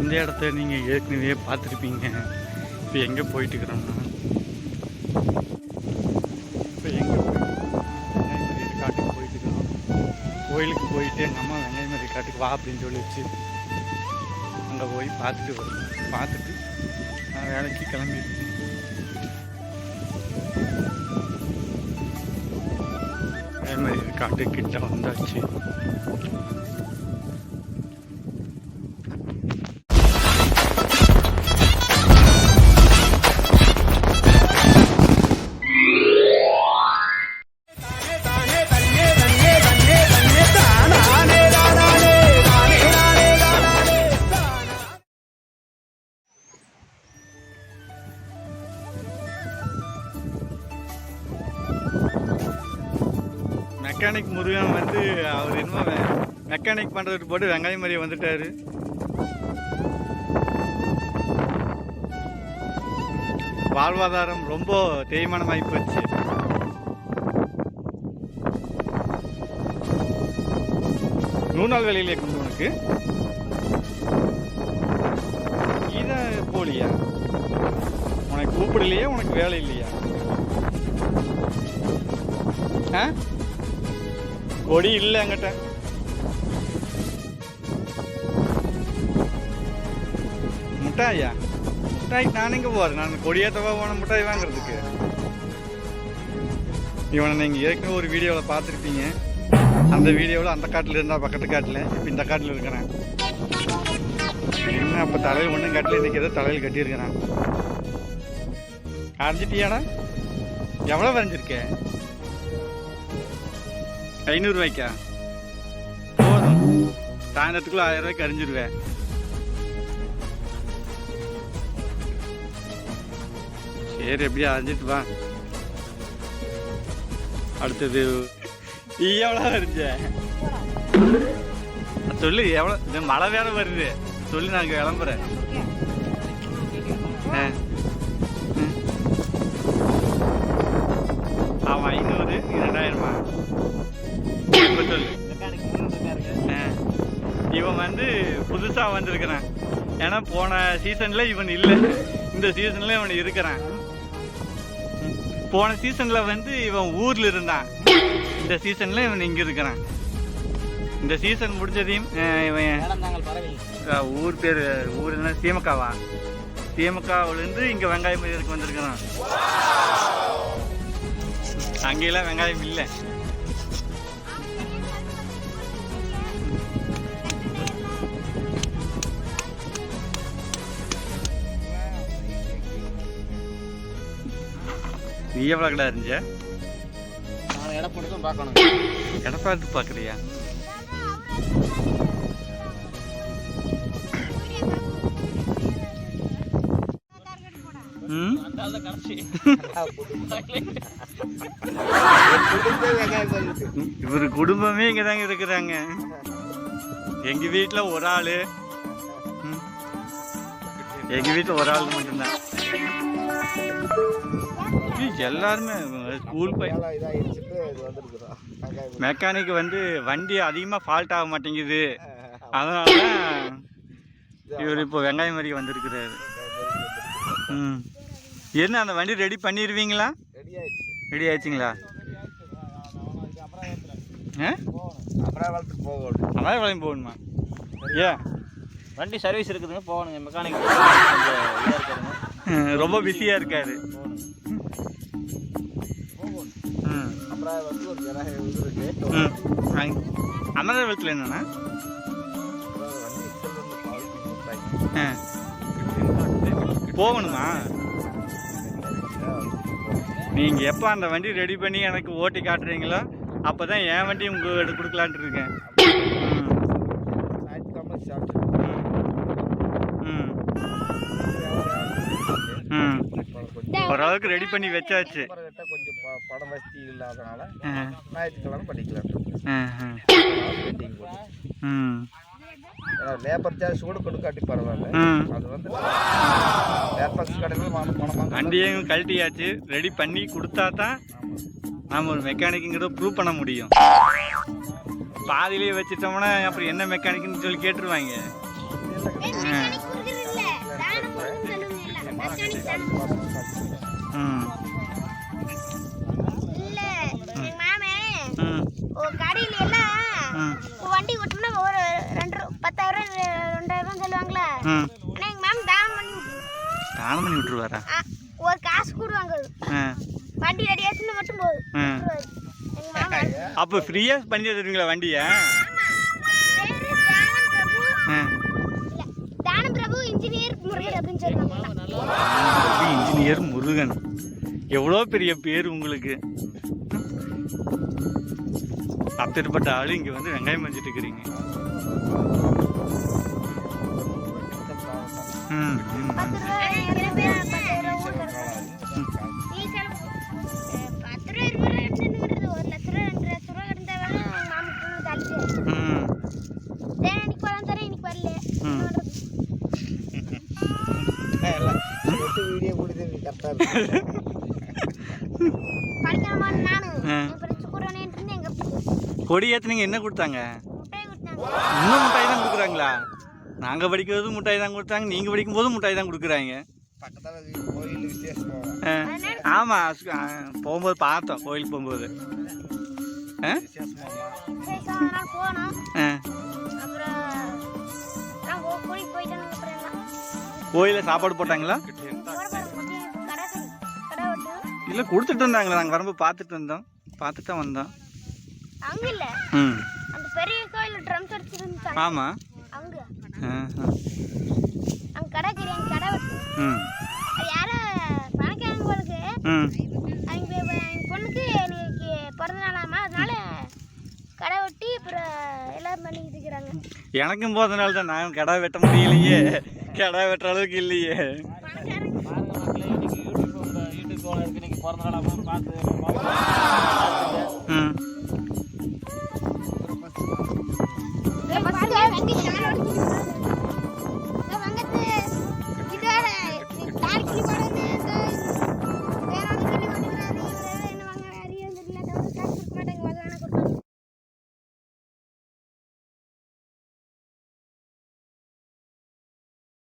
இந்த இடத்த நீங்கள் ஏற்கனவே பார்த்துருப்பீங்க. இப்போ எங்கே போயிட்டுருக்குறோம்னா, இப்போ எங்கே வெங்காயமரி காட்டுக்கு போயிட்டுருக்கோம். கோயிலுக்கு போயிட்டு எங்கள் அம்மா வெங்காயமரி காட்டுக்கு வா அப்படின்னு சொல்லிச்சு. அங்கே போய் பார்த்துட்டு வருவேன். பார்த்துட்டு நான் வேலைக்கு கிளம்பிடுவேன். வெங்காயமரி காட்டுக்கிட்ட வந்தாச்சு. மெக்கானிக் முருகன் வந்து அவர் என்னமோ மெக்கானிக் பண்ணுறதுக்கு போட்டு வெங்காயமரியை வந்துட்டார். வாழ்வாதாரம் ரொம்ப தேய்மானமாகி போச்சு. நூறு வேலையிலே கொண்டு உனக்கு இதான் போலியா? உனக்கு கூப்பிடலையா? உனக்கு வேலை இல்லையா? கொடி இல்லை என்கிட்ட. முட்டாயா? முட்டாய்க்கு நான் எங்கே போகிறேன்? நான் கொடியேற்றவா போன முட்டாய் வாங்குறதுக்கு. இவனை நீங்கள் ஏற்கனவே ஒரு வீடியோவில் பார்த்துருப்பீங்க. அந்த வீடியோவில் அந்த காட்டில் இருந்தால் பக்கத்து காட்டில், இப்போ இந்த காட்டில் இருக்கிறேன். என்ன அப்போ தலையில் ஒன்றும் கட்டல, இன்றைக்கி ஏதோ தலையில் கட்டியிருக்கிறேன். அரைஞ்சிட்டியாடா? எவ்வளோ வரைஞ்சிருக்க? 500 ரூபாய்க்கா? போதும், சாயந்தரத்துக்குள்ள 1000 ரூபாய்க்கு அரிஞ்சிருவேன். சரி, எப்படியா அரிஞ்சிட்டு வா. அடுத்தது நீ எவ்வளோ அரிஞ்ச சொல்லு. எவ்வளோ? இந்த மழை வேற வருது சொல்லு, நான் கிளம்புறேன். ஆமாம், 500 2000மா? சொல்லு. இவன் வந்து புதுசாக வந்திருக்கிறான். ஏன்னா போன சீசனில் இவன் இல்லை, இந்த சீசனில் இவன் இருக்கிறான். போன சீசனில் வந்து இவன் ஊரில் இருந்தான், இந்த சீசனில் இவன் இங்கே இருக்கிறான். இந்த சீசன் முடிஞ்சதையும் இவன் ஊர் பேர் ஊர் என்ன சீமக்காவா? சீமக்காவிலேருந்து இங்கே வெங்காயம் வந்திருக்கிறான். அங்கெல்லாம் வெங்காயம் இல்லை. நீ எவ்வளோ கடை இருந்துச்ச? நான் இடம் போட்டு பார்க்கணும். இடம் பார்த்து பார்க்குறியா? இவரு குடும்பமே இங்கே தாங்க இருக்கிறாங்க. எங்கள் வீட்டில் ஒரு ஆள், எங்கள் வீட்டில் ஒரு ஆள் மட்டும்தான். எல்லாருமே ஸ்கூல் மெக்கானிக் வந்து வண்டி அதிகமாக ஃபால்ட் ஆக மாட்டேங்குது. அதனால இவர் இப்போ வெங்காயமரி வந்திருக்கிறாரு. என்ன அந்த வண்டி ரெடி பண்ணிடுவீங்களா? ரெடி ஆயிடுச்சிங்களா? அப்புறம் போகணுமா? ஏன் வண்டி சர்வீஸ் இருக்குதுங்க, போகணுங்க. மெக்கானிக் ரொம்ப பிஸியாக இருக்காரு. அமராவத்தில் என்னன்னா போகணுமா? நீங்கள் எப்போ அந்த வண்டி ரெடி பண்ணி எனக்கு ஓட்டி காட்டுறீங்களோ அப்போ தான் என் வண்டி உங்களுக்கு கொடுக்கலான்ட்டு இருக்கேன். ஓரளவுக்கு ரெடி பண்ணி வச்சாச்சு. கொஞ்சம் படம் வசதி இல்லாதனால ஞாயிற்றுக்கிழமை பண்ணிக்கலாம். லேபர் சார்ஜ் கூட கொடுக்காட்டி பரவாயில்ல. அது வந்து லேபர்ஸ் கடையில் வண்டியையும் கழட்டியாச்சு, ரெடி பண்ணி கொடுத்தா தான் நாம் ஒரு மெக்கானிக்குங்கிறத ப்ரூவ் பண்ண முடியும். பாதியிலேயே வச்சுட்டோம்னா அப்புறம் என்ன மெக்கானிக்குன்னு சொல்லி கேட்டுருவாங்க. ம் இல்ல எங்க மாமே ம் ஒரு கடையில எல்லாம் ம் வண்டி ஓட்டணும்னா ஒரு 10,000 2,000 சொல்லுவாங்களா ம் ஆனா எங்க மாமா தானம் பண்ணி விட்டுருவாரா? ஒரு காசு கூடுவாங்க ஆ வண்டி ரெடி ஆச்சுன்னு மட்டும் போகுது ஆ. எங்க மாமா அப்போ ஃப்ரீயாக பண்ணி தருவீங்களா வண்டியை? பேரு தானம் பிரபு ஆ இல்ல தானம் பிரபு இன்ஜினியர் முருகன் அப்படின்னு சொல்லுவாங்க இன்ஜினியர் முருகன், எவ்வளோ பெரிய பேர் உங்களுக்கு. அப்பேற்பட்ட ஆளு இங்கே வந்து வெங்காயம் மஞ்சிட்டு இருக்கிறீங்க. ம் ம் 10 ரூபாய் 10 ரூபாய் ஊருக்கு டீசல் 10 ரூபாய் 20 ரூபாய் எடுத்துன்னு 1 லட்ச ரூபாய் 2 லட்ச ரூபாய் இருந்தா மாமுக்கு தள்ளிச்சு ம் இன்னைக்கு பழம் தரேன் இன்னைக்கு வரல ம் வீடியோ போடுது கரெக்டாக இருக்கு. படிக்காம நானு ஆ. என் ஃப்ரெண்ட்ஸ் கூட இருந்து எங்க கொடி ஏற்றுனீங்க, என்ன கொடுத்தாங்க? முட்டையை கொடுத்தாங்க இன்னும் மிட்டாய் தான் கொடுக்குறாங்களா? நாங்கள் படிக்கிறது மிட்டாய் தான் கொடுத்தாங்க, நீங்கள் படிக்கும்போது மிட்டாய் தான் கொடுக்குறாங்க. பக்கத்தில் கோயில் விசேஷமாக ஆமாம், போகும்போது பார்த்தோம், கோயிலுக்கு போகும்போது. ஆ சரி சார் போனோம் ஆ அப்புறம் நான் கோயிலுக்கு போயிட்டேன் அப்புறம் எல்லாம் கோயிலில் சாப்பாடு போட்டாங்களா? கடை விட்டு இல்லை, கொடுத்துட்டு இருந்தாங்களா? நாங்கள் வரும்போது பார்த்துட்டு தான் வந்தோம். அங்க இல்ல ம் அந்த பெரிய கோயில் ட்ரம் சர்ச் இருந்துச்சு ஆமாம். அங்க ஆ அங்க கடை தெரியும் கடை விட்டு ம் அது யாரோ பணக்காரங்களுக்கு ம் அவங்க பொண்ணுக்கு இன்னைக்கு பிறந்த நாளாமா அதனால கடை வெட்டி அப்புறம் எல்லாரும் பண்ணிக்கிட்டு இருக்கிறாங்க எனக்கும் போதனால தான் நான் கடை வெட்ட முடியலையே, கடை வெட்டுற அளவுக்கு இல்லையே. பணக்காரங்க ம்